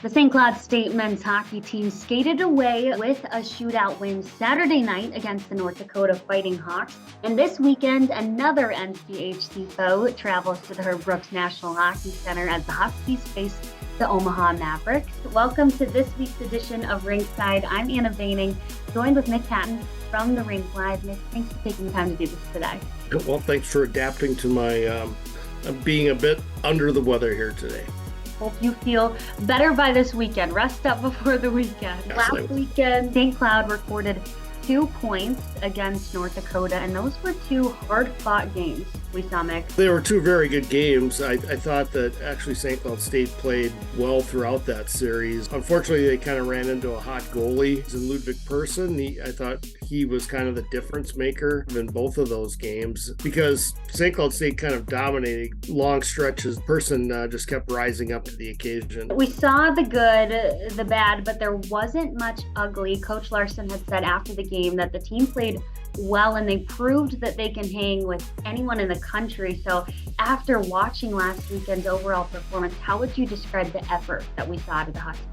The St. Cloud State men's hockey team skated away with a shootout win Saturday night against the North Dakota Fighting Hawks. And this weekend, another NCHC foe travels to the Herb Brooks National Hockey Center as the Huskies face the Omaha Mavericks. Welcome to this week's edition of Rinkside. I'm Anna Vaining, joined with Nick Patton from the Rinkside. Nick, thanks for taking the time to do this today. Well, thanks for adapting to my being a bit under the weather here today. Hope you feel better by this weekend. Rest up before the weekend. Yes, Last weekend, St. Cloud recorded 2 points against North Dakota, and those were 2 hard-fought games. We saw, Mick. They were 2 very good games. I thought that actually St. Cloud State played well throughout that series. Unfortunately, they kind of ran into a hot goalie in Ludwig Persson. I thought he was kind of the difference maker in both of those games because St. Cloud State kind of dominated long stretches. Persson just kept rising up to the occasion. We saw the good, the bad, but there wasn't much ugly. Coach Larson had said after the game that the team played well and they proved that they can hang with anyone in the country. So after watching last weekend's overall performance, how would you describe the effort that we saw to the Huskies?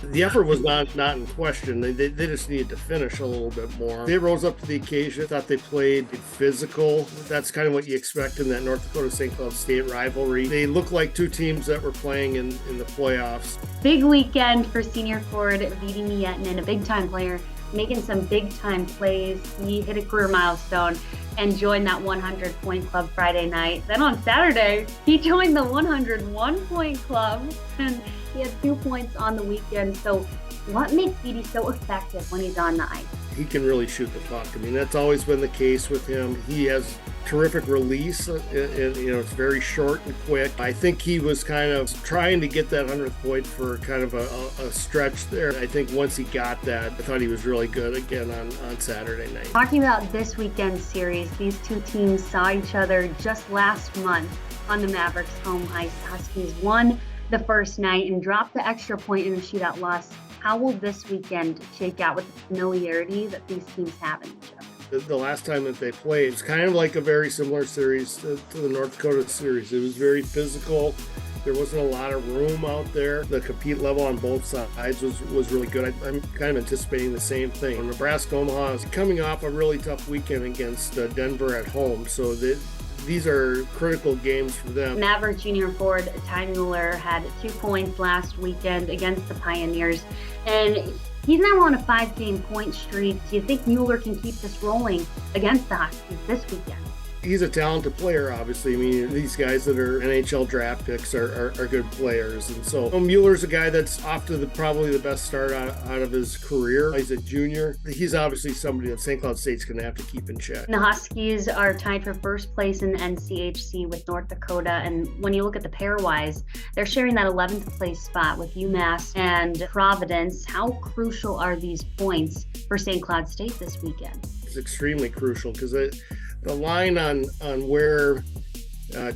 The effort was not in question. They just needed to finish a little bit more. They rose up to the occasion. Thought they played physical. That's kind of what you expect in that North Dakota St. Cloud State rivalry. They look like 2 teams that were playing in the playoffs. Big weekend for senior forward Vidi Miettinen, a big-time player, making some big-time plays. He hit a career milestone and joined that 100-point club Friday night. Then on Saturday, he joined the 101-point club, and he had 2 points on the weekend. So what makes Vidi so effective when he's on the ice? He can really shoot the puck. I mean, that's always been the case with him. He has terrific release, and it's very short and quick. I think he was kind of trying to get that 100th point for kind of a stretch there. I think once he got that, I thought he was really good again on Saturday night. Talking about this weekend's series, these 2 teams saw each other just last month on the Mavericks' home ice. The Huskies won the first night and dropped the extra point in a shootout loss. How will this weekend shake out with the familiarity that these teams have in each other? The last time that they played, it's kind of like a very similar series to the North Dakota series. It was very physical. There wasn't a lot of room out there. The compete level on both sides was really good. I'm kind of anticipating the same thing. Nebraska-Omaha is coming off a really tough weekend against Denver at home, so these are critical games for them. Maverick junior forward Ty Mueller had 2 points last weekend against the Pioneers, and he's now on a 5-game point streak. Do you think Mueller can keep this rolling against the Huskies this weekend? He's a talented player, obviously. I mean, these guys that are NHL draft picks are good players. And so Mueller's a guy that's off to probably the best start out of his career. He's a junior. He's obviously somebody that St. Cloud State's going to have to keep in check. The Huskies are tied for first place in the NCHC with North Dakota. And when you look at the pairwise, they're sharing that 11th place spot with UMass and Providence. How crucial are these points for St. Cloud State this weekend? It's extremely crucial because the line on where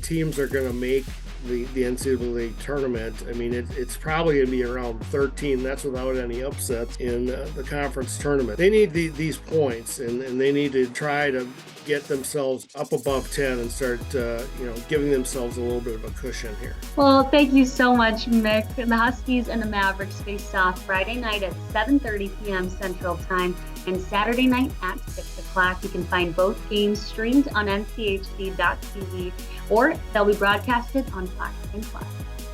teams are going to make the NCAA tournament, I mean, it's probably going to be around 13. That's without any upsets in the conference tournament. They need these points, and they need to try to get themselves up above 10 and start, giving themselves a little bit of a cushion here. Well, thank you so much, Mick. The Huskies and the Mavericks face off Friday night at 7:30 p.m. Central Time and Saturday night at 6 o'clock. You can find both games streamed on nchc.tv, or they'll be broadcasted on Fox and Plus.